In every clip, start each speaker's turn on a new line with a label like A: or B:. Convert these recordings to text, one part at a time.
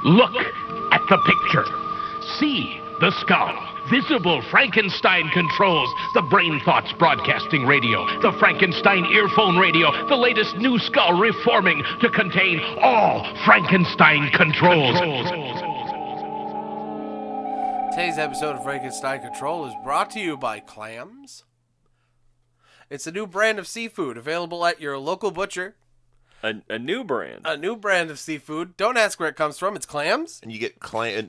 A: Look at the picture. See the skull. Visible Frankenstein controls. The Brain Thoughts broadcasting radio. The Frankenstein earphone radio. The latest new skull reforming to contain all Frankenstein controls.
B: Today's episode of Frankenstein Control is brought to you by Clams. It's a new brand of seafood available at your local butcher.
C: A new brand.
B: A new brand of seafood. Don't ask where it comes from. It's clams.
D: And you get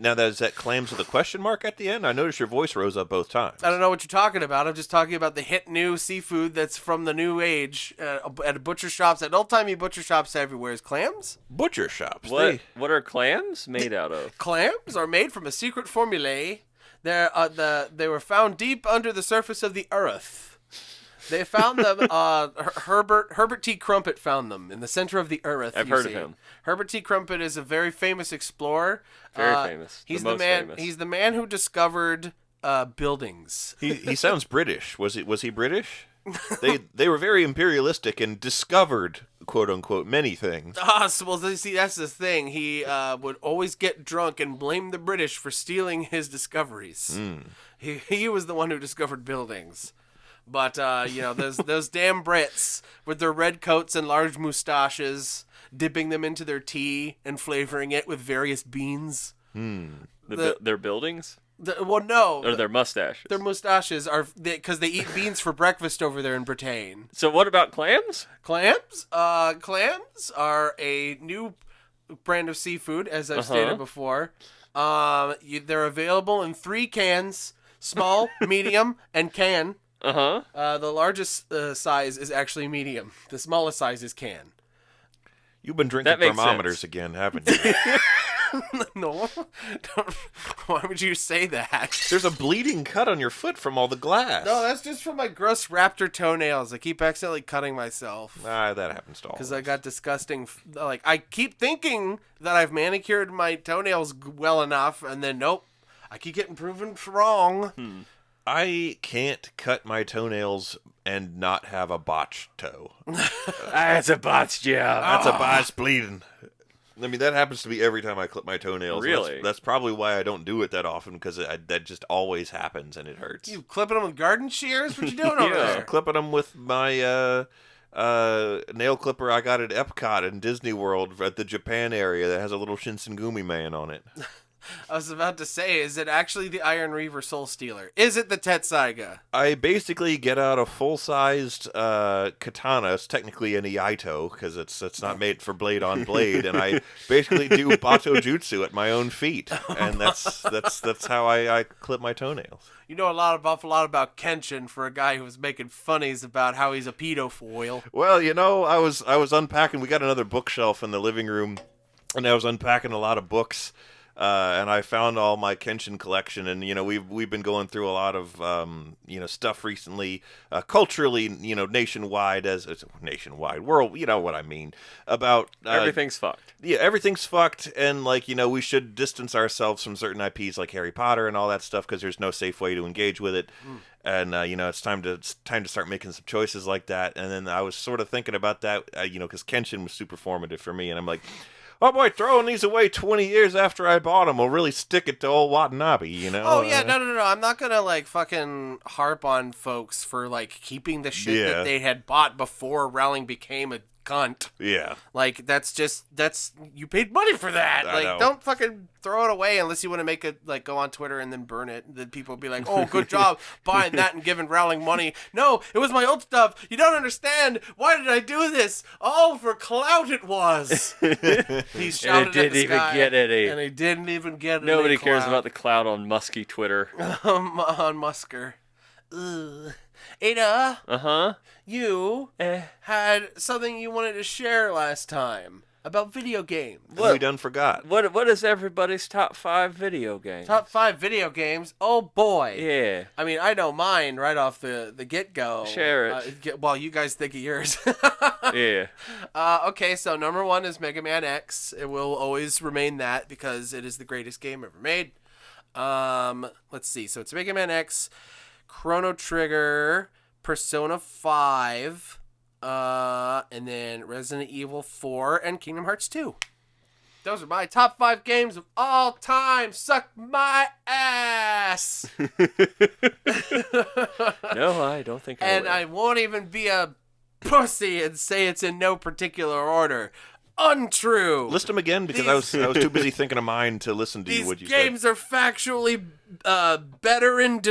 D: now is that clams with a question mark at the end? I noticed your voice rose up both times.
B: I don't know what you're talking about. I'm just talking about the hit new seafood that's from the new age at butcher shops, at old-timey butcher shops everywhere. Is clams?
D: Butcher shops.
C: What are clams made out of?
B: Clams are made from a secret formulae. They were found deep under the surface of the earth. They found them. Herbert T. Crumpet found them in the center of the earth.
C: I've heard of him.
B: Herbert T. Crumpet is a very famous explorer.
C: Very famous.
B: He's
C: the most
B: man.
C: famous.
B: He's the man who discovered buildings.
D: He sounds British. Was he British? They were very imperialistic and discovered, quote unquote, many things.
B: Well, see, that's the thing. He would always get drunk and blame the British for stealing his discoveries. He was the one who discovered buildings. But, those damn Brits with their red coats and large mustaches, dipping them into their tea and flavoring it with various beans.
C: Their buildings?
B: No.
C: Or their mustaches?
B: Their mustaches are, because they eat beans for breakfast over there in Britain.
C: So what about clams?
B: Clams? Clams are a new brand of seafood, as I've stated before. They're available in 3 cans, small, medium, and can. The largest size is actually medium. The smallest size is can.
D: You've been drinking thermometers again, haven't you?
B: No. Why would you say that?
D: There's a bleeding cut on your foot from all the glass.
B: No, that's just from my gross raptor toenails. I keep accidentally cutting myself.
D: That happens to all.
B: Because I got disgusting. I keep thinking that I've manicured my toenails well enough, and then nope. I keep getting proven wrong.
D: I can't cut my toenails and not have a botched toe.
C: That's a botched job.
D: That's a botched bleeding. I mean, that happens to me every time I clip my toenails.
C: Really?
D: That's probably why I don't do it that often, because that just always happens and it hurts.
B: You clipping them with garden shears? What you doing over there?
D: Clipping them with my nail clipper I got at Epcot in Disney World at the Japan area that has a little Shinsengumi man on it.
B: I was about to say, is it actually the Iron Reaver Soul Stealer? Is it the Tetsaiga?
D: I basically get out a full-sized katana. It's technically an Iaito, because it's not made for blade on blade, and I basically do Bato Jutsu at my own feet, and that's how I clip my toenails.
B: You know an awful lot about Kenshin for a guy who was making funnies about how he's a pedophile.
D: Well, I was unpacking. We got another bookshelf in the living room, and I was unpacking a lot of books. And I found all my Kenshin collection, and we've been going through a lot of stuff recently, culturally, nationwide world, you know what I mean, about
C: Everything's fucked.
D: Yeah, everything's fucked, and we should distance ourselves from certain IPs like Harry Potter and all that stuff, because there's no safe way to engage with it. And it's time to start making some choices like that. And then I was sort of thinking about that, because Kenshin was super formative for me, and I'm like, oh boy, throwing these away 20 years after I bought them will really stick it to old Watanabe,
B: Oh, yeah, no. I'm not gonna, fucking harp on folks for, keeping the shit that they had bought before Rowling became a cunt.
D: Yeah.
B: That's you paid money for that.
D: I know.
B: Don't fucking throw it away unless you want to make it, go on Twitter and then burn it. Then people will be like, oh, good job buying that and giving Rowling money. No, it was my old stuff. You don't understand. Why did I do this? Oh, for clout it was. He shouted at the sky. And he didn't even get it.
C: Nobody cares about the clout on Musky Twitter.
B: On Musker. Ugh. Ada. You had something you wanted to share last time about video games.
D: We done forgot.
C: What is everybody's top 5 video games?
B: Top 5 video games? Oh, boy.
C: Yeah.
B: I mean, I know mine right off the get-go.
C: Share it.
B: While you guys think of yours.
C: Yeah.
B: Okay, so number 1 is Mega Man X. It will always remain that because it is the greatest game ever made. Let's see. So it's Mega Man X, Chrono Trigger, Persona 5, and then Resident Evil 4 and Kingdom Hearts 2. Those are my top 5 games of all time. Suck my ass.
C: No, I don't think I
B: And
C: will.
B: I won't even be a pussy and say it's in no particular order. Untrue.
D: List them again because I was too busy thinking of mine to listen to
B: These
D: what you
B: games are factually better in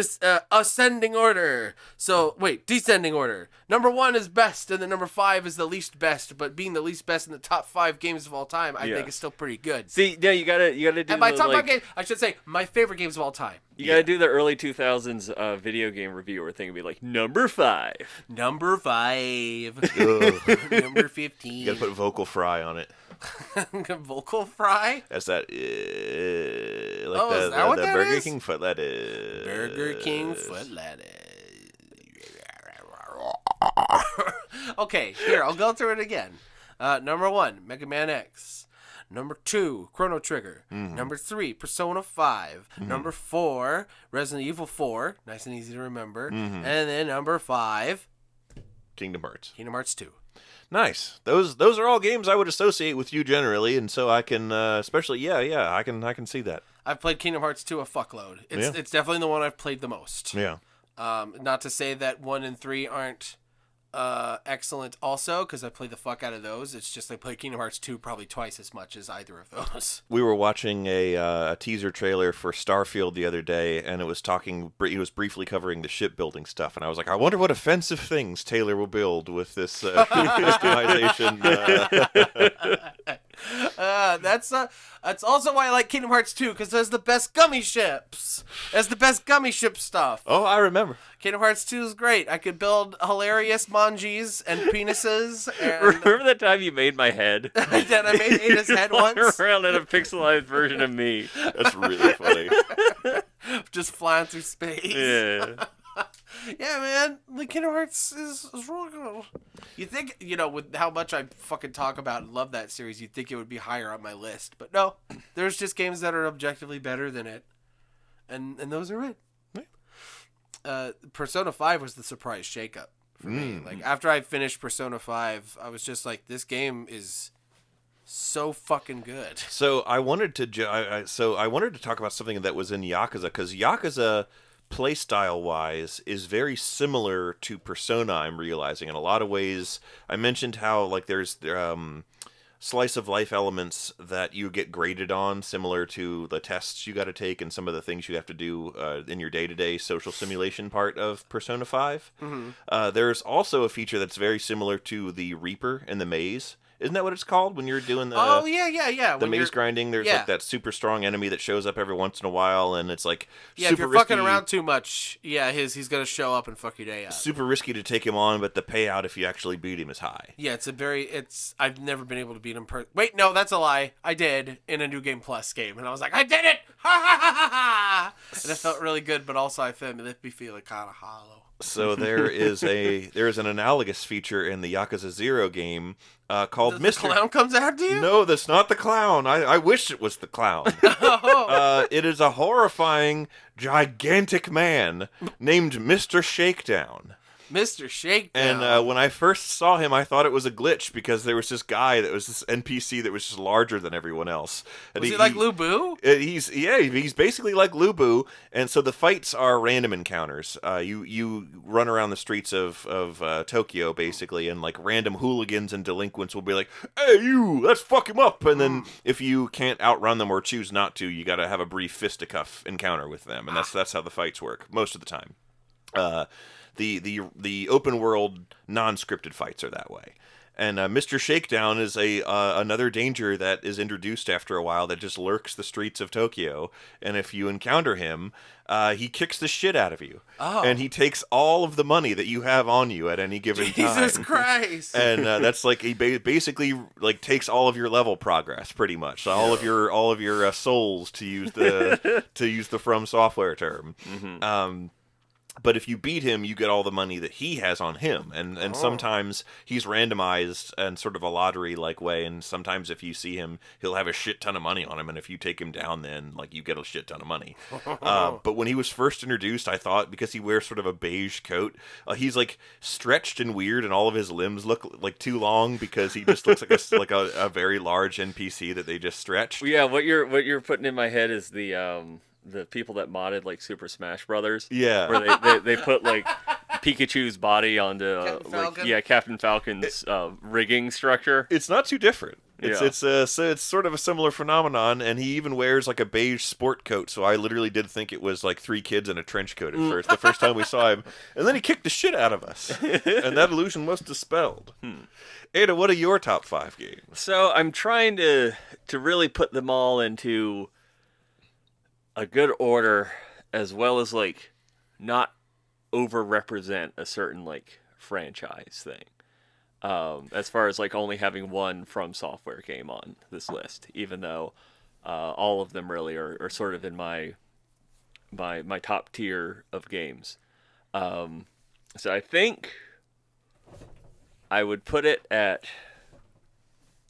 B: ascending order. So, wait, descending order. Number 1 is best, and then number 5 is the least best. But being the least best in the top 5 games of all time, I think is still pretty good.
C: See, yeah, you gotta do
B: And by
C: the,
B: top 5
C: like,
B: games, I should say my favorite games of all time.
C: you gotta do the early 2000s video game reviewer thing and be like, number 5.
B: Number 5.
D: said.
B: Number 15.
D: You gotta put vocal fry on it.
B: Vocal fry?
D: That's that. Like
B: is that what
D: the
B: that
D: Burger
B: is?
D: King foot lettuce.
B: Burger King foot lettuce. Okay, here, I'll go through it again. Number 1, Mega Man X. Number 2, Chrono Trigger. Number 3, Persona 5. Number 4, Resident Evil 4. Nice and easy to remember. And then number 5,
D: Kingdom Hearts.
B: Kingdom Hearts 2.
D: Nice. Those are all games I would associate with you generally, and so I can especially I can see that.
B: I've played Kingdom Hearts 2 a fuckload. It's definitely the one I've played the most.
D: Yeah.
B: Not to say that 1 and 3 aren't excellent also, because I played the fuck out of those. It's just I played Kingdom Hearts 2 probably twice as much as either of those.
D: We were watching a teaser trailer for Starfield the other day, and it was briefly covering the shipbuilding stuff, and I was like, I wonder what offensive things Taylor will build with this customization.
B: That's also why I like Kingdom Hearts 2, because there's the best gummy ships. There's the best gummy ship stuff.
D: Oh, I remember.
B: Kingdom Hearts 2 is great. I could build hilarious manjis and penises. And
C: Remember that time you made my head?
B: I did. I made Ada's head once.
C: Around in a pixelized version of me.
D: That's really funny.
B: Just flying through space.
C: Yeah.
B: Yeah, man. The Kingdom Hearts is really good. You think, with how much I fucking talk about and love that series, you'd think it would be higher on my list. But no, there's just games that are objectively better than it. And those are it. Persona 5 was the surprise shakeup for me. Like, after I finished Persona 5, I was just like, this game is so fucking good.
D: So I wanted to talk about something that was in Yakuza, because Yakuza, playstyle wise, is very similar to Persona. I'm realizing in a lot of ways. I mentioned how like there's slice of life elements that you get graded on, similar to the tests you got to take and some of the things you have to do in your day-to-day social simulation part of Persona 5. There's also a feature that's very similar to the Reaper in the maze. Isn't that what it's called when you're doing the
B: yeah.
D: the maze grinding? There's like that super strong enemy that shows up every once in a while, and it's like
B: if
D: super
B: you're
D: risky,
B: fucking around too much, he's gonna show up and fuck your day up.
D: super risky to take him on, but the payout if you actually beat him is high.
B: Yeah, I've never been able to beat him. Wait, no, that's a lie. I did in a New Game Plus game, and I was like, I did it! Ha ha ha ha ha! And it felt really good, but also I felt me feeling kind of hollow.
D: So there is an analogous feature in the Yakuza 0 game called
B: The clown comes after you?
D: No, that's not the clown. I wish it was the clown. It is a horrifying, gigantic man named Mr. Shakedown.
B: Mr. Shakedown.
D: And when I first saw him, I thought it was a glitch because there was this guy that was this NPC that was just larger than everyone else. And
B: was he like Lu Bu?
D: He's basically like Lu Bu, and so the fights are random encounters. You run around the streets of Tokyo basically, and like random hooligans and delinquents will be like, "Hey, you, let's fuck him up!" And then if you can't outrun them or choose not to, you got to have a brief fisticuff encounter with them, and that's how the fights work most of the time. The open world non-scripted fights are that way, and Mr. Shakedown is another danger that is introduced after a while that just lurks the streets of Tokyo, and if you encounter him, he kicks the shit out of you, and he takes all of the money that you have on you at any given time.
B: Jesus Christ!
D: And that's like he basically like takes all of your level progress, pretty much, so all of your souls, to use the From Software term. But if you beat him, you get all the money that he has on him. And sometimes he's randomized in sort of a lottery-like way, and sometimes if you see him, he'll have a shit ton of money on him, and if you take him down, then, like, you get a shit ton of money. But when he was first introduced, I thought, because he wears sort of a beige coat, he's, like, stretched and weird, and all of his limbs look, like, too long, because he just looks like a very large NPC that they just stretched.
C: Yeah, what you're putting in my head is the people that modded like Super Smash Brothers.
D: Yeah.
C: Where they put like Pikachu's body onto
B: Captain Falcon?
C: Captain Falcon's rigging structure.
D: It's not too different. It's
C: Yeah.
D: so it's sort of a similar phenomenon, and he even wears like a beige sport coat. So I literally did think it was like 3 kids in a trench coat at first. The first time we saw him, and then he kicked the shit out of us, and that illusion was dispelled. Ada, what are your top 5 games?
C: So I'm trying to really put them all into a good order, as well as like not overrepresent a certain like franchise thing. As far as like only having one From Software game on this list, even though all of them really are sort of in my top tier of games. So I think I would put it at,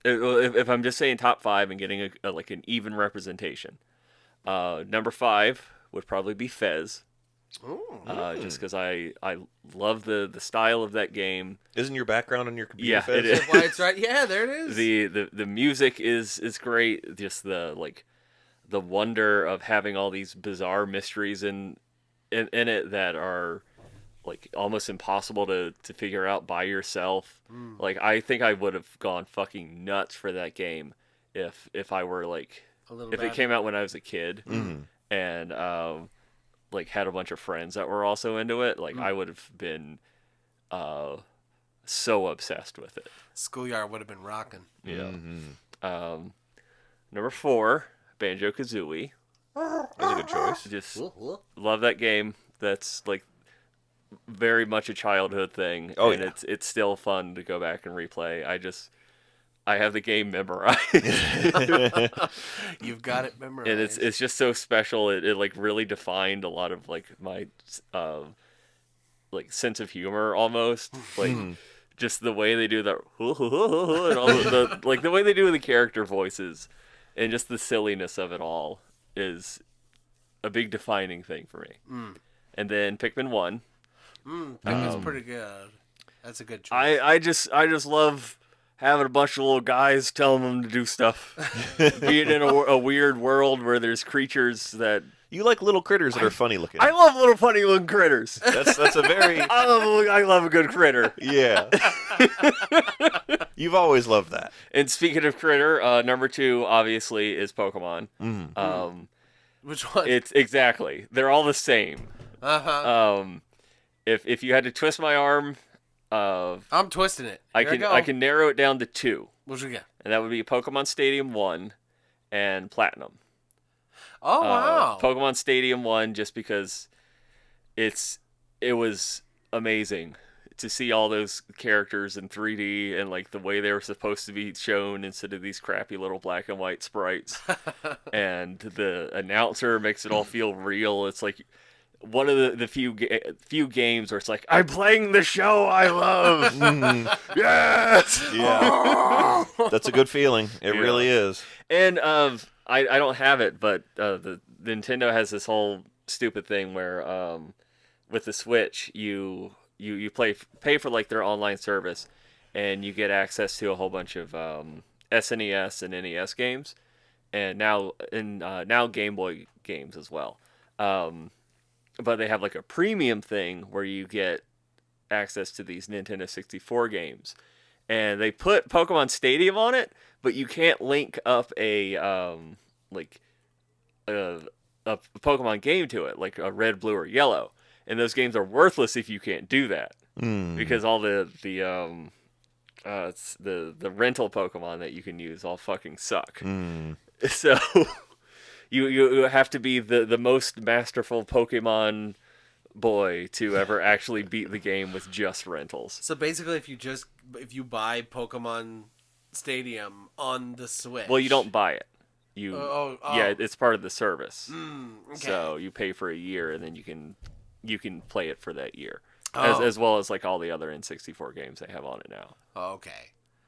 C: if I'm just saying top 5 and getting like an even representation. Number 5 would probably be Fez. Just because I love the style of that game.
D: Isn't your background on your computer?
C: Yeah,
D: Fez?
C: it is.
B: Why it's right? Yeah, there it is.
C: The music is great. Just the wonder of having all these bizarre mysteries in it that are like almost impossible to figure out by yourself. Like I think I would have gone fucking nuts for that game if I were like if it came out when I was a kid and like had a bunch of friends that were also into it. Like I would have been so obsessed with it.
B: Schoolyard would have been rocking.
C: Yeah. Number 4, Banjo-Kazooie.
D: That's a good choice.
C: Just love that game. That's like very much a childhood thing.
D: Oh,
C: and
D: yeah.
C: it's still fun to go back and replay. I have the game memorized.
B: You've got it memorized.
C: And it's just so special. It like really defined a lot of like my like sense of humor almost. Like just the way they do that and all the like the way they do the character voices and just the silliness of it all is a big defining thing for me. And then Pikmin 1.
B: Pikmin's pretty good. That's a good choice.
C: I just love having a bunch of little guys telling them to do stuff. Being in a weird world where there's creatures that...
D: You like little critters that are funny looking.
C: I love little funny looking critters.
D: That's a very...
C: I love a good critter.
D: Yeah. You've always loved that.
C: And speaking of critter, number 2 obviously is Pokemon.
B: Which one?
C: It's exactly. They're all the same. If you had to twist my arm,
B: I'm twisting it.
C: I
B: Here
C: can I can narrow it down to 2.
B: What you got?
C: And that would be Pokemon Stadium 1 and Platinum.
B: Oh wow.
C: Pokemon Stadium 1 just because it was amazing to see all those characters in 3D and like the way they were supposed to be shown instead of these crappy little black and white sprites. And the announcer makes it all feel real. It's like one of the few games where it's like, I'm playing the show I love. Yes.
D: Yeah. That's a good feeling. It really is.
C: And I don't have it, but the Nintendo has this whole stupid thing where with the Switch you pay for like their online service, and you get access to a whole bunch of SNES and NES games, and now Game Boy games as well. But they have like a premium thing where you get access to these Nintendo 64 games, and they put Pokemon Stadium on it, but you can't link up a Pokemon game to it, like a red, blue, or yellow. And those games are worthless if you can't do that, because all the rental Pokemon that you can use all fucking suck. So you have to be the most masterful Pokemon boy to ever actually beat the game with just rentals.
B: So basically, if you buy Pokemon Stadium on the Switch,
C: Well, you don't buy it. Yeah, it's part of the service.
B: Okay.
C: So you pay for a year, and then you can you can play it for that year,
B: Oh.
C: as well as like all the other N64 games they have on it now.
B: Okay.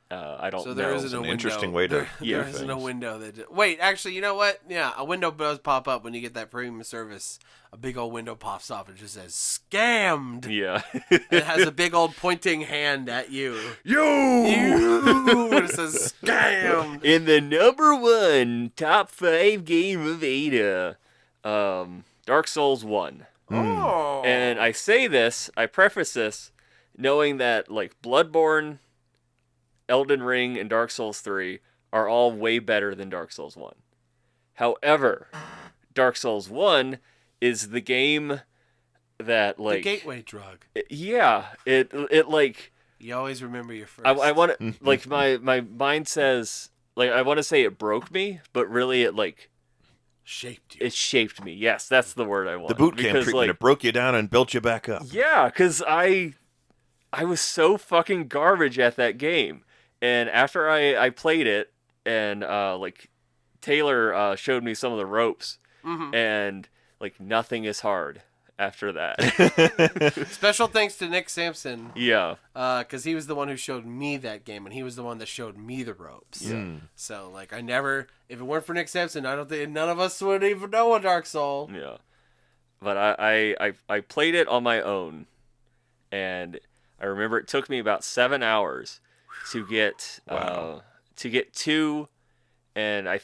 C: I don't
B: So
C: know.
B: there isn't a
D: an
B: window.
D: interesting way to
C: Yeah,
B: there isn't a
D: things.
B: window that. Wait, actually, you know what? Yeah, a window does pop up when you get that premium service. A big old window pops up and just says "scammed."
C: Yeah.
B: It has a big old pointing hand at you.
C: You!
B: And it says "scammed."
C: In the #1 top 5 game of Ada, Dark Souls 1.
B: Oh.
C: And I say this, I preface this, knowing that like Bloodborne, Elden Ring, and Dark Souls 3 are all way better than Dark Souls 1. However, Dark Souls 1 is the game that like
B: the gateway drug.
C: it like
B: You always remember your first.
C: I want to like my mind says like I want to say it broke me, but really it like
B: shaped you.
C: it shaped me. Yes, that's the word I want.
D: The boot camp
C: Because,
D: treatment,
C: like,
D: it broke you down and built you back up.
C: yeah, because I was so fucking garbage at that game. And after I played it, and like Taylor showed me some of the ropes, and like nothing is hard after that.
B: Special thanks to Nick Sampson,
C: Yeah.
B: because he was the one who showed me that game, and he was the one that showed me the ropes. So like I never, if it weren't for Nick Sampson, I don't think none of us would even know a Dark Soul.
C: Yeah. But I played it on my own, and I remember it took me about 7 hours to get to, and I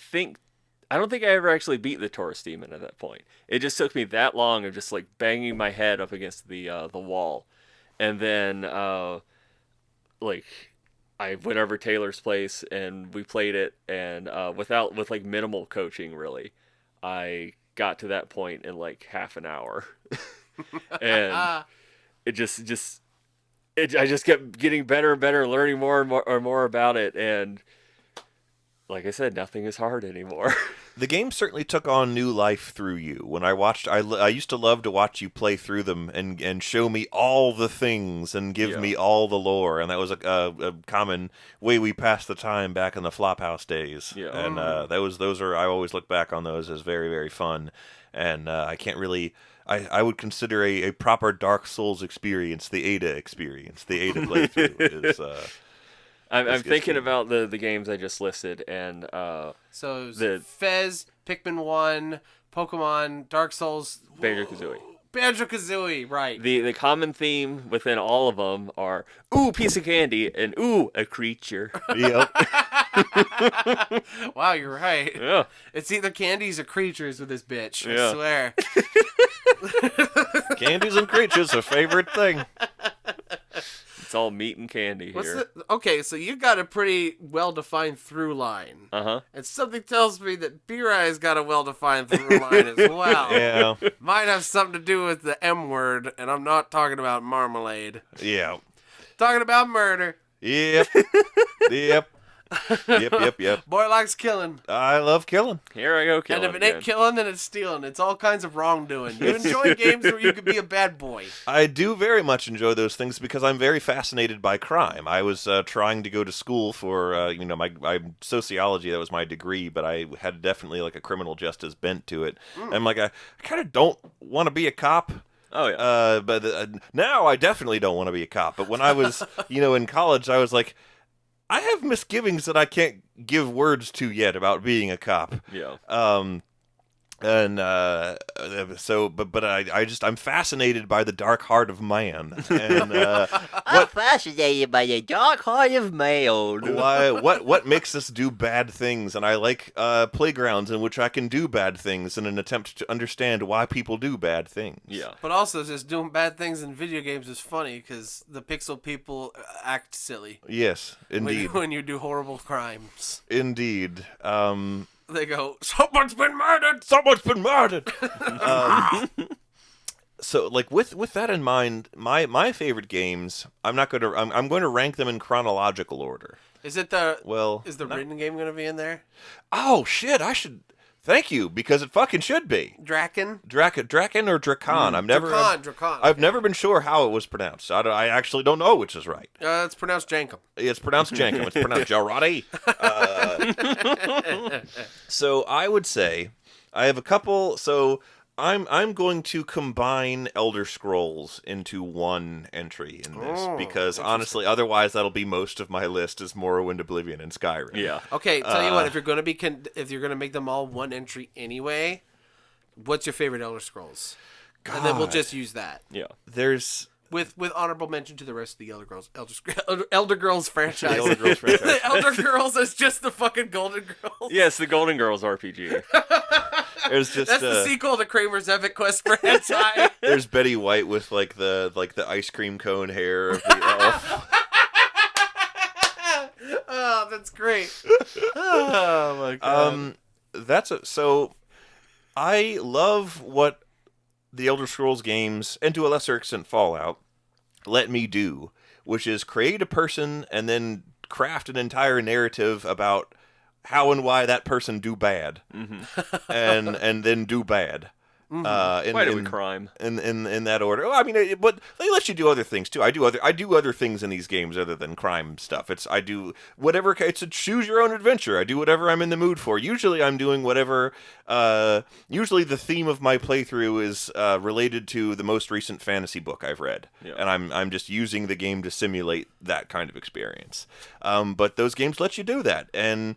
C: don't think I ever actually beat the Taurus Demon at that point. It just took me that long of just like banging my head up against the wall, and then like I went over to Taylor's place and we played it, and with like minimal coaching really, I got to that point in like half an hour, and it I just kept getting better and better, learning more and more about it, and like I said, nothing is hard anymore.
D: The game certainly took on new life through you. When I watched, I used to love to watch you play through them and show me all the things and give me all the lore, and that was a common way we passed the time back in the Flophouse days.
C: Yeah.
D: And those are I always look back on those as very, very fun. And I can't really. I would consider a proper Dark Souls experience the Ada experience. The Ada playthrough is.
C: I'm thinking about the games I just listed, and
B: So it was Fez, Pikmin 1, Pokemon, Dark Souls,
C: Banjo-Kazooie.
B: Banjo-Kazooie, right.
C: The common theme within all of them are ooh, piece of candy, and ooh, a creature.
D: Yep.
B: Wow, you're right.
C: Yeah.
B: It's either candies or creatures with this bitch, I
C: Yeah.
B: swear.
D: Candies and creatures, a favorite thing.
C: It's all meat and candy here.
B: Okay, so you got a pretty well-defined through line.
C: Uh-huh.
B: And something tells me that B-Rye's got a well-defined through line as well.
D: Yeah.
B: Might have something to do with the M word, and I'm not talking about marmalade.
D: Yeah.
B: Talking about murder.
D: Yep. Yep. Yep.
B: Boy likes killing.
D: I love killing.
C: Here I go killing
B: And if it ain't
C: again.
B: killing, then it's stealing. It's all kinds of wrongdoing. You enjoy games where you could be a bad boy.
D: I do very much enjoy those things because I'm very fascinated by crime. I was trying to go to school for, my sociology. That was my degree, but I had definitely like a criminal justice bent to it. And like, I kind of don't want to be a cop.
C: Oh, yeah.
D: But now I definitely don't want to be a cop. But when I was, in college, I was like, I have misgivings that I can't give words to yet about being a cop.
C: Yeah.
D: I'm fascinated by the dark heart of man. And
E: I'm fascinated by the dark heart of man.
D: what makes us do bad things? And I like playgrounds in which I can do bad things in an attempt to understand why people do bad things.
C: Yeah.
B: But also, just doing bad things in video games is funny because the pixel people act silly.
D: Yes, indeed.
B: When you do horrible crimes.
D: Indeed.
B: They go, someone's been murdered!
D: Someone's been murdered. So, like with that in mind, my favorite games, I'm going to rank them in chronological order.
B: Is the written game going to be in there?
D: Oh shit! I should. Thank you, because it fucking should be.
B: Draken
D: Draken or Drakan.
B: Drakan.
D: I've never been sure how it was pronounced. I actually don't know which is right.
B: It's pronounced Jankum.
D: It's pronounced Jankum. It's pronounced Jarati. So I would say I have a couple. So I'm going to combine Elder Scrolls into one entry in this because honestly, otherwise that'll be most of my list is Morrowind, Oblivion, and Skyrim.
C: Yeah.
B: Okay, tell you what, if you're gonna make them all one entry anyway, what's your favorite Elder Scrolls? God. And then we'll just use that.
C: Yeah.
D: There's
B: with honorable mention to the rest of the Elder Girls franchise.
D: The Elder Girls franchise.
B: The Elder Girls is just the fucking Golden Girls.
C: Yes, the Golden Girls RPG.
D: There's just
B: That's the sequel to Kramer's Epic Quest for hentai.
D: There's Betty White with like the ice cream cone hair of the elf.
B: Oh, that's great. Oh my god.
D: So I love what the Elder Scrolls games, and to a lesser extent Fallout, let me do, which is create a person and then craft an entire narrative about how and why that person do bad, and then do bad.
C: Why do we crime?
D: In that order. Well, I mean, but they let you do other things too. I do other things in these games other than crime stuff. I do whatever. It's a choose your own adventure. I do whatever I'm in the mood for. Usually, I'm doing whatever. Usually, the theme of my playthrough is related to the most recent fantasy book I've read, and I'm just using the game to simulate that kind of experience. But those games let you do that, and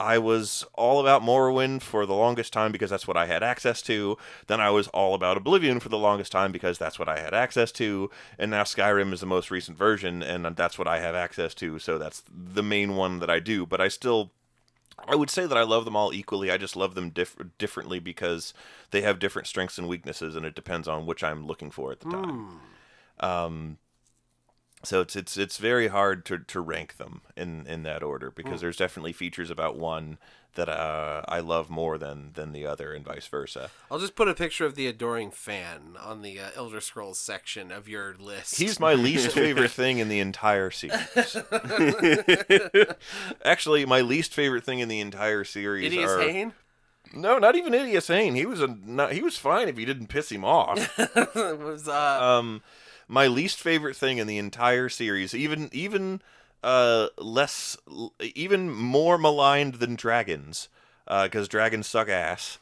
D: I was all about Morrowind for the longest time because that's what I had access to. Then I was all about Oblivion for the longest time because that's what I had access to. And now Skyrim is the most recent version, and that's what I have access to. So that's the main one that I do. But I would say that I love them all equally. I just love them differently because they have different strengths and weaknesses, and it depends on which I'm looking for at the time. So it's very hard to rank them in that order because there's definitely features about one that I love more than the other and vice versa.
B: I'll just put a picture of the adoring fan on the Elder Scrolls section of your list.
D: He's my least favorite thing in the entire series. Actually, my least favorite thing in the entire series
B: Idias Hain?
D: No, not even Idias Hain. He was fine if you didn't piss him off.
B: It was
D: my least favorite thing in the entire series, even more maligned than dragons, because dragons suck ass,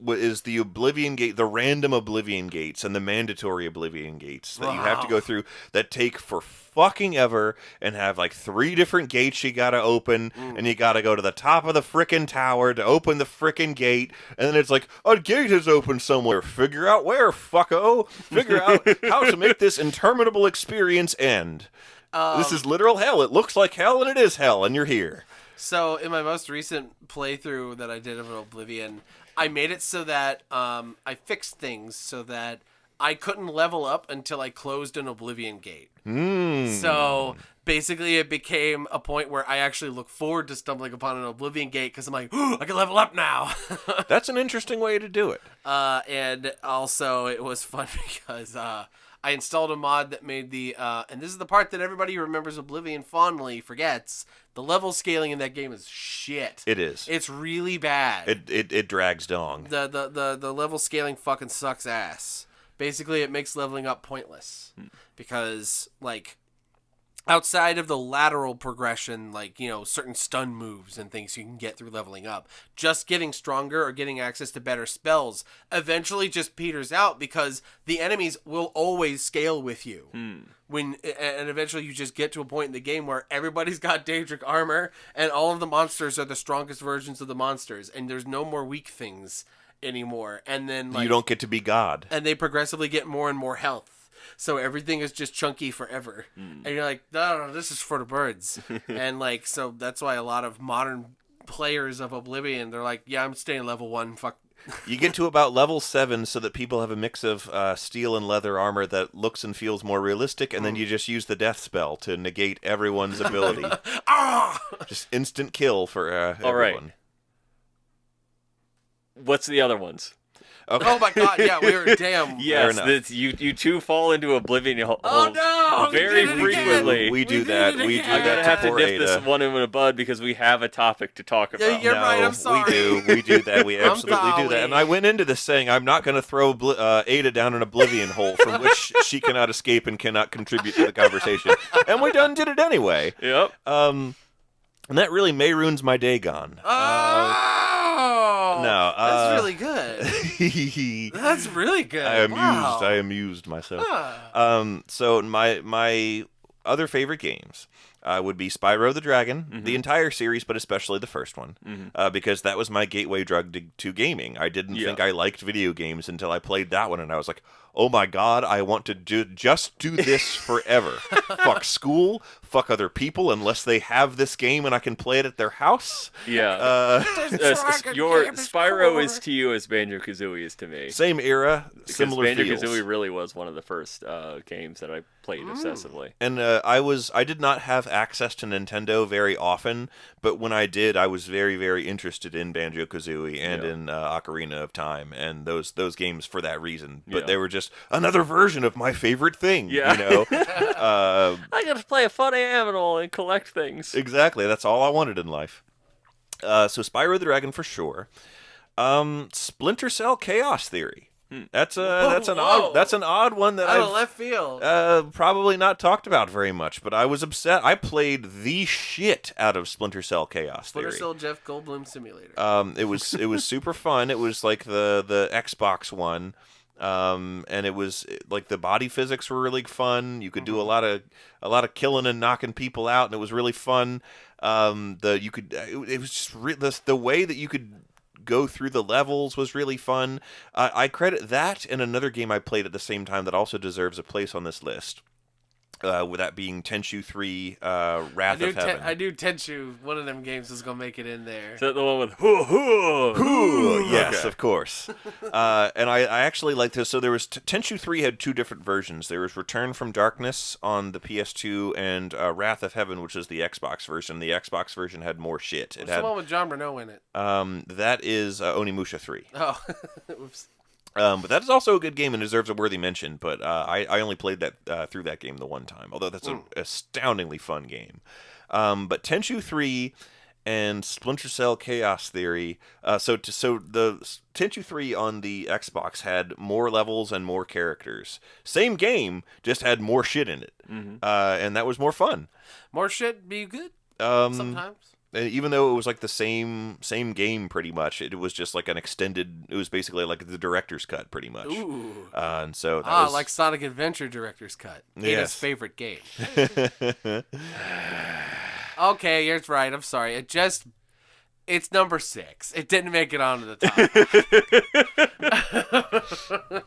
D: is the Oblivion Gate, the random Oblivion Gates and the mandatory Oblivion Gates that you have to go through that take for fucking ever and have like 3 different gates you gotta open, and you gotta go to the top of the frickin' tower to open the frickin' gate, and then it's like, a gate is open somewhere. Figure out where, fucko. Figure out how to make this interminable experience end. This is literal hell. It looks like hell, and it is hell, and you're here.
B: So in my most recent playthrough that I did of Oblivion, I made it so that I fixed things so that I couldn't level up until I closed an Oblivion gate. So basically it became a point where I actually look forward to stumbling upon an Oblivion gate because I'm like, I can level up now.
D: That's an interesting way to do it.
B: And also it was fun because I installed a mod that made the, and this is the part that everybody who remembers Oblivion fondly forgets, the level scaling in that game is shit.
D: It is.
B: It's really bad.
D: It drags dong.
B: The level scaling fucking sucks ass. Basically, it makes leveling up pointless. Because, like, outside of the lateral progression, like, you know, certain stun moves and things you can get through leveling up, just getting stronger or getting access to better spells eventually just peters out because the enemies will always scale with you. And eventually you just get to a point in the game where everybody's got Daedric armor and all of the monsters are the strongest versions of the monsters, and there's no more weak things anymore. And then, like,
D: you don't get to be God.
B: And they progressively get more and more health. So everything is just chunky forever. And you're like, no, this is for the birds. And, like, so that's why a lot of modern players of Oblivion, they're like, yeah, I'm staying level 1. Fuck.
D: You get to about level 7 so that people have a mix of steel and leather armor that looks and feels more realistic, and then you just use the death spell to negate everyone's ability. Just instant kill for everyone.
C: All right. What's the other ones?
B: Okay. Oh my god, yeah, we were damn.
C: Yes, you two fall into Oblivion hole very
B: we
C: frequently.
D: We do that. We do
C: I'm
D: that.
C: gonna have to nip this one in the bud because we have a topic to talk about.
B: Yeah, you're right. I'm sorry.
D: We do that. We absolutely do that. And I went into this saying I'm not going to throw Ada down an Oblivion hole from which she cannot escape and cannot contribute to the conversation. And we done did it anyway.
C: Yep.
D: And that really may ruins my day gone.
B: Oh,
D: No,
B: that's really good. That's really good.
D: I amused myself. So my other favorite games would be Spyro the Dragon, the entire series, but especially the first one, because that was my gateway drug to gaming. I didn't think I liked video games until I played that one, and I was like, oh my god, I want to just do this forever. Fuck school, fuck other people, unless they have this game and I can play it at their house.
C: Yeah. Your Spyro is to you as Banjo-Kazooie is to me.
D: Same era, similar feels.
C: Banjo-Kazooie really was one of the first games that I played obsessively.
D: And I did not have access to Nintendo very often, but when I did, I was very, very interested in Banjo-Kazooie and in Ocarina of Time and those games for that reason. But they were just another version of my favorite thing, you know?
C: I got to play a funny animal and collect things.
D: Exactly, that's all I wanted in life. So Spyro the Dragon for sure. Splinter Cell Chaos Theory. That's an odd one that
B: out of left field.
D: Probably not talked about very much, but I was upset. I played the shit out of Splinter Cell Chaos Theory.
B: Splinter Cell Jeff Goldblum Simulator.
D: It was super fun. It was like the Xbox one. And it was like the body physics were really fun. You could do a lot of killing and knocking people out, and it was really fun. It was just the way that you could go through the levels was really fun. I credit that and another game I played at the same time that also deserves a place on this list. With that being Tenchu 3, Wrath of Heaven.
B: I knew Tenchu, one of them games, was going to make it in there.
C: Is that the one with hoo hoo?
D: Hoo! Yes, of course. And I actually liked this. So there was Tenchu 3 had two different versions. There was Return from Darkness on the PS2 and Wrath of Heaven, which is the Xbox version. The Xbox version had more shit.
B: What's the one with John Renault in it?
D: That is Onimusha 3.
B: Oh, oops.
D: But that is also a good game and deserves a worthy mention. But I only played that through that game the one time, although that's an astoundingly fun game. But Tenchu 3 and Splinter Cell Chaos Theory. So the Tenchu 3 on the Xbox had more levels and more characters. Same game, just had more shit in it, and that was more fun.
B: More shit be good. Sometimes.
D: Even though it was like the same game pretty much, it was just like an extended. It was basically like the director's cut, pretty much.
B: Ooh.
D: And so that was
B: like Sonic Adventure director's cut. His favorite game. Okay, you're right. I'm sorry. It's number 6. It didn't make it onto the top.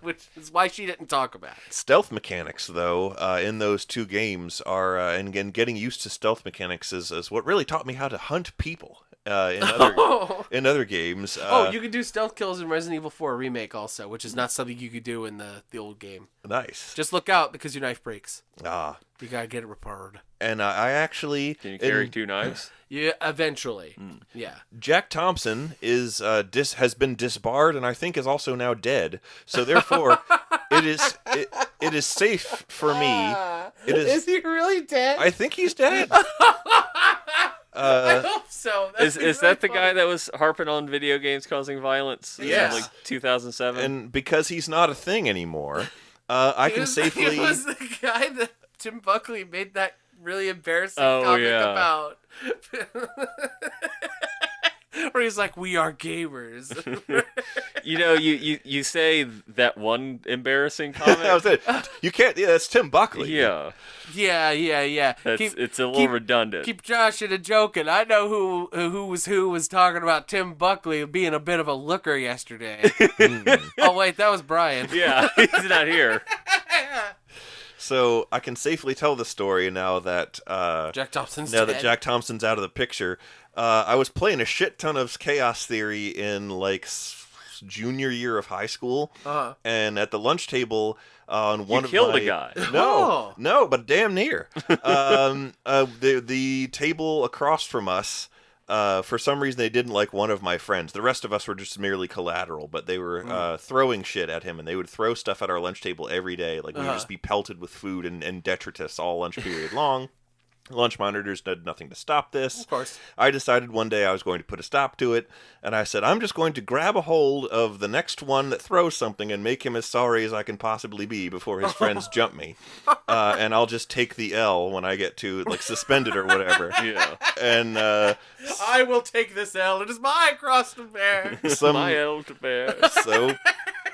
B: Which is why she didn't talk about it.
D: Stealth mechanics, though, in those two games are, and again, getting used to stealth mechanics is what really taught me how to hunt people in other games.
B: You could do stealth kills in Resident Evil 4 Remake also, which is not something you could do in the old game.
D: Nice.
B: Just look out because your knife breaks.
D: You
B: gotta get it repaired.
D: And I actually...
C: Can you carry 2 knives?
B: Yeah, eventually. Yeah.
D: Jack Thompson has been disbarred and I think is also now dead. So therefore, it is safe for me.
B: Is he really dead?
D: I think he's dead.
B: I hope so.
C: Is that the guy that was harping on video games causing violence in like 2007?
D: And because he's not a thing anymore, I can safely...
B: He was the guy that Tim Buckley made that really embarrassing comic about. Where he's like, we are gamers.
C: you say that one embarrassing comment.
D: That was it. You can't. Yeah, that's Tim Buckley.
C: Yeah.
B: Yeah.
C: It's a little redundant.
B: Keep joshing and joking. I know who was talking about Tim Buckley being a bit of a looker yesterday. Oh wait, that was Brian.
C: Yeah, he's not here.
D: So I can safely tell the story now that
B: Jack Thompson's
D: that Jack Thompson's out of the picture. I was playing a shit ton of Chaos Theory in like junior year of high school, and at the lunch table on one of
C: killed a guy.
D: No, but damn near. The table across from us. For some reason, they didn't like one of my friends. The rest of us were just merely collateral, but they were throwing shit at him, and they would throw stuff at our lunch table every day. Like, we would just be pelted with food and detritus all lunch period long. Launch monitors did nothing to stop this.
B: Of course.
D: I decided one day I was going to put a stop to it, and I said, I'm just going to grab a hold of the next one that throws something and make him as sorry as I can possibly be before his friends jump me. And I'll just take the L when I get to, like, suspended or whatever.
C: Yeah.
D: And
B: I will take this L. It is my cross to bear.
C: My L to bear.
D: So,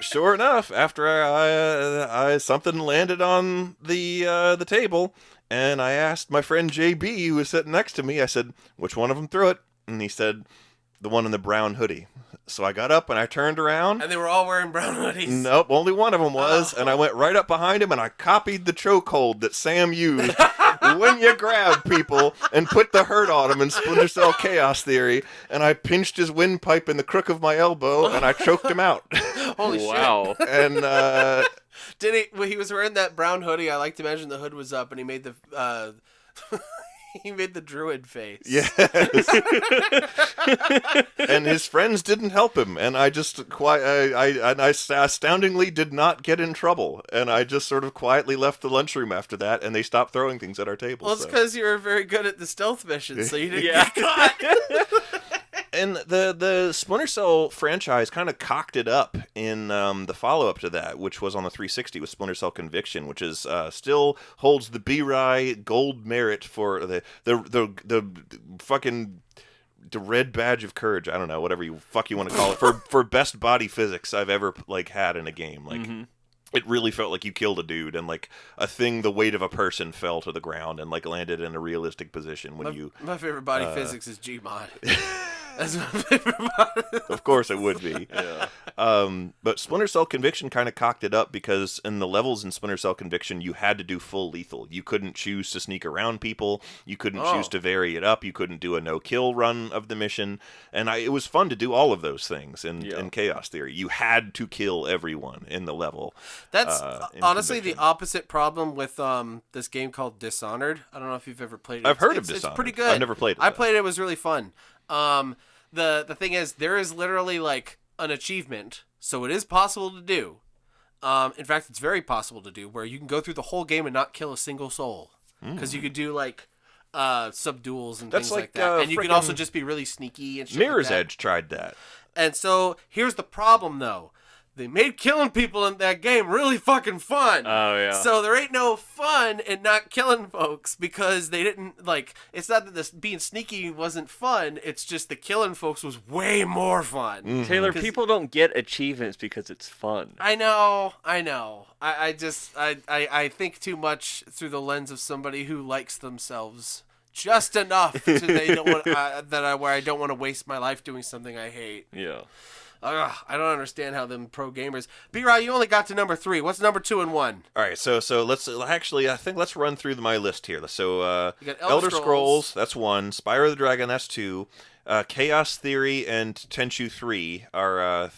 D: sure enough, after I something landed on the table, and I asked my friend JB, who was sitting next to me, I said, which one of them threw it? And he said, the one in the brown hoodie. So I got up and I turned around.
B: And they were all wearing brown hoodies.
D: Nope, only one of them was. And I went right up behind him and I copied the chokehold that Sam used when you grab people and put the hurt on him in Splinter Cell Chaos Theory. And I pinched his windpipe in the crook of my elbow and I choked him out.
B: Holy
C: Wow.
B: shit.
D: And
B: Did he, when he was wearing that brown hoodie, I like to imagine the hood was up and he made the, he made the druid face.
D: yes. And his friends didn't help him, and I just I astoundingly did not get in trouble, and I just sort of quietly left the lunchroom after that, and they stopped throwing things at our table.
B: Well, it's because you were very good at the stealth missions, so you didn't
C: Yeah.
B: get caught.
D: And the Splinter Cell franchise kind of cocked it up in the follow-up to that, which was on the 360 with Splinter Cell Conviction, which is still holds the B-Rye gold merit for the fucking the red badge of courage. I don't know, whatever you want to call it, for best body physics I've ever had in a game. Like. Mm-hmm. It really felt like you killed a dude, and like a thing the weight of a person fell to the ground and like landed in a realistic position when
B: my favorite body physics is Gmod. That's my favorite body.
D: Of course it would be.
C: Yeah.
D: But Splinter Cell Conviction kind of cocked it up because in the levels in Splinter Cell Conviction, you had to do full lethal. You couldn't choose to sneak around people. You couldn't choose to vary it up. You couldn't do a no-kill run of the mission. And it was fun to do all of those things in Chaos Theory. You had to kill everyone in the level.
B: That's honestly
D: Conviction.
B: the opposite problem with this game called Dishonored. I don't know if you've ever played it.
D: I've heard of
B: It's
D: Dishonored.
B: pretty good.
D: I've never played it.
B: I played it. It was really fun. The thing is, there is literally like an achievement, so it is possible to do. In fact, it's very possible to do, where you can go through the whole game and not kill a single soul, because you could do like subduals and
D: That's
B: things like
D: like,
B: that, and you can also
D: frickin'
B: just be really sneaky and shit
D: Mirror's
B: like that.
D: Edge tried that.
B: And so here's the problem, though. They made killing people in that game really fucking fun.
C: Oh, yeah.
B: So there ain't no fun in not killing folks because they didn't, like, it's not that this being sneaky wasn't fun, it's just the killing folks was way more fun.
D: Mm-hmm.
C: Taylor, people don't get achievements because it's fun.
B: I know. I think too much through the lens of somebody who likes themselves just enough to they don't want where I don't want to waste my life doing something I hate.
C: Yeah.
B: I don't understand how them pro gamers. B-Rye, you only got to number 3. What's number 2 and 1?
D: All right, so let's actually I think let's run through my list here. So
B: You got
D: Elder Scrolls, that's 1. Spyro the Dragon, that's 2. Chaos Theory and Tenchu 3 are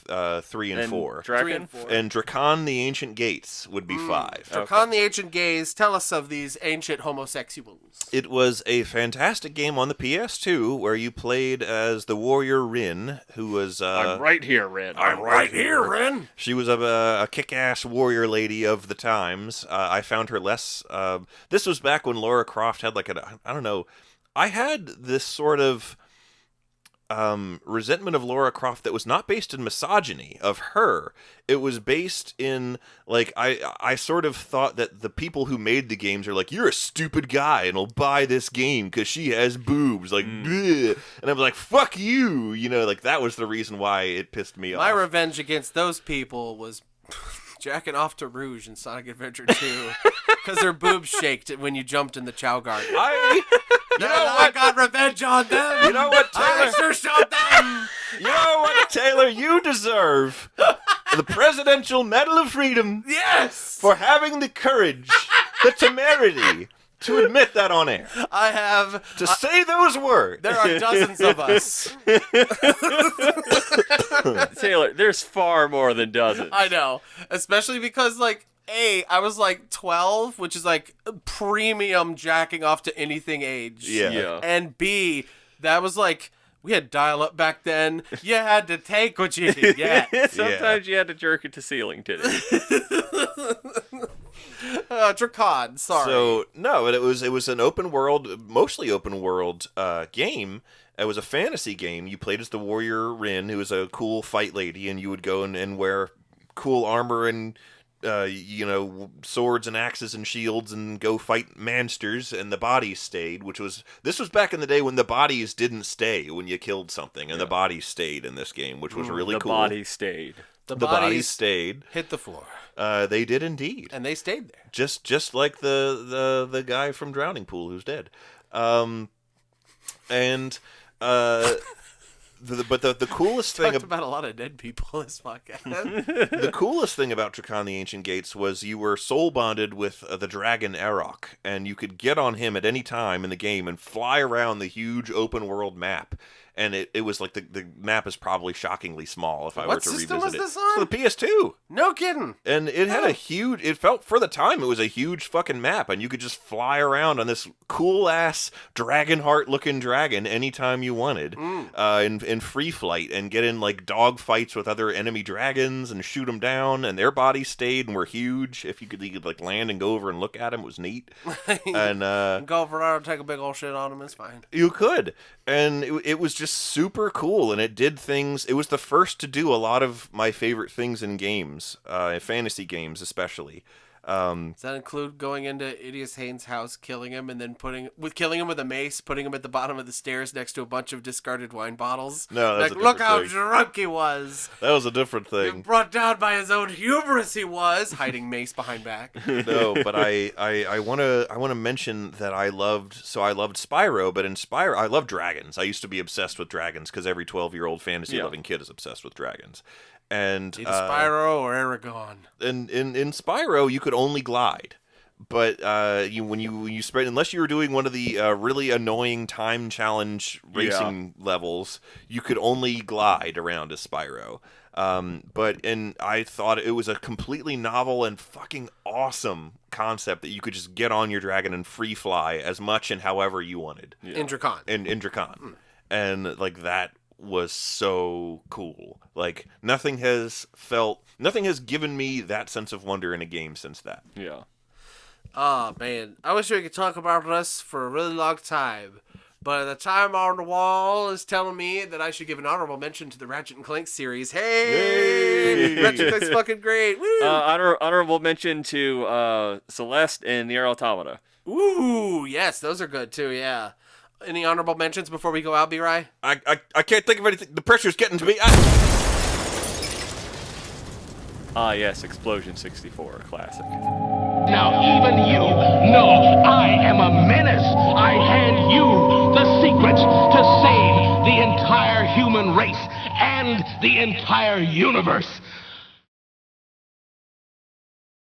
D: 3 and 4.
C: Dragon?
B: 3 and 4.
D: And Drakon the Ancient Gates would be 5.
B: Drakon the Ancient Gaze, tell us of these ancient homosexuals.
D: It was a fantastic game on the PS2 where you played as the warrior Rin, who was...
C: I'm right here, Red.
B: I'm right here, Ren.
D: She was a kick-ass warrior lady of the times. I found her less... this was back when Lara Croft had like I don't know... I had this sort of... resentment of Lara Croft that was not based in misogyny of her. It was based in, like, I sort of thought that the people who made the games are like, you're a stupid guy and will buy this game because she has boobs. Like, bleh. And I was like, fuck you. You know, like, that was the reason why it pissed me off.
B: My revenge against those people was jacking off to Rouge in Sonic Adventure 2 because their boobs shaked when you jumped in the Chow Garden. I got revenge on them.
D: You know what, Taylor?
B: I sure showed them.
D: You know what, Taylor? You deserve the Presidential Medal of Freedom
B: Yes.
D: for having the courage, the temerity to admit that on air.
B: I have.
D: To say those words.
B: There are dozens of us.
C: Taylor, there's far more than dozens.
B: I know. Especially because, like, A, I was like 12, which is like premium jacking off to anything age.
D: Yeah.
B: And B, that was like, we had dial up back then. You had to take what you could get.
C: Sometimes you had to jerk it to ceiling titties.
B: Drakon, sorry.
D: So no, it was an open world, mostly open world game. It was a fantasy game. You played as the warrior Rin, who was a cool fight lady, and you would go and wear cool armor and swords and axes and shields and go fight monsters, and the bodies stayed, this was back in the day when the bodies didn't stay when you killed something, and the bodies stayed in this game, which was really cool.
C: The bodies stayed.
B: The
D: bodies stayed.
B: Hit the floor.
D: They did indeed.
B: And they stayed there.
D: Just like the guy from Drowning Pool who's dead. The coolest thing
B: Talked about a lot of dead people this podcast.
D: the coolest thing about Drakon the Ancient Gates was you were soul bonded with the dragon Arok, and you could get on him at any time in the game and fly around the huge open world map. And it was like the map is probably shockingly small if I were to revisit it.
B: What system was this on?
D: So the PS2.
B: No kidding.
D: And it had it felt, for the time, it was a huge fucking map, and you could just fly around on this cool-ass Dragonheart-looking dragon anytime you wanted, in free flight, and get in, like, dog fights with other enemy dragons and shoot them down, and their bodies stayed and were huge. If you could like, land and go over and look at them, it was neat. And
B: go over there and take a big old shit on them, it's fine.
D: You could. And it was just super cool, and it did things. It was the first to do a lot of my favorite things in games, fantasy games especially.
B: Does that include going into Idius Haynes' house, killing him, and then killing him with a mace, putting him at the bottom of the stairs next to a bunch of discarded wine bottles?
D: No, that's
B: like,
D: a
B: look
D: different
B: how
D: thing.
B: drunk he was.
D: That was a different thing.
B: Brought down by his own hubris he was, hiding mace behind back.
D: No, but I want to mention that I loved Spyro, but in Spyro I love dragons. I used to be obsessed with dragons because every 12-year-old fantasy-loving kid is obsessed with dragons. And
B: Either Spyro or Aragon.
D: And in Spyro you could only glide. But when you spread, unless you were doing one of the really annoying time challenge racing levels, you could only glide around as Spyro. But I thought it was a completely novel and fucking awesome concept that you could just get on your dragon and free fly as much and however you wanted.
B: Yeah. In Drakon.
D: In Drakon. And like that was so cool. Like nothing has given me that sense of wonder in a game since that.
C: Yeah.
B: Oh, man. I wish we could talk about this for a really long time. But the time on the wall is telling me that I should give an honorable mention to the Ratchet & Clank series. Hey! Ratchet & Clank's fucking great. Woo!
C: Honorable mention to Celeste and Nier Automata.
B: Ooh, yes. Those are good, too, yeah. Any honorable mentions before we go out, B-Ry?
D: I can't think of anything. The pressure's getting to me.
C: Yes, Explosion 64, classic.
A: Now even you know I am a menace. I hand you the secrets to save the entire human race and the entire universe.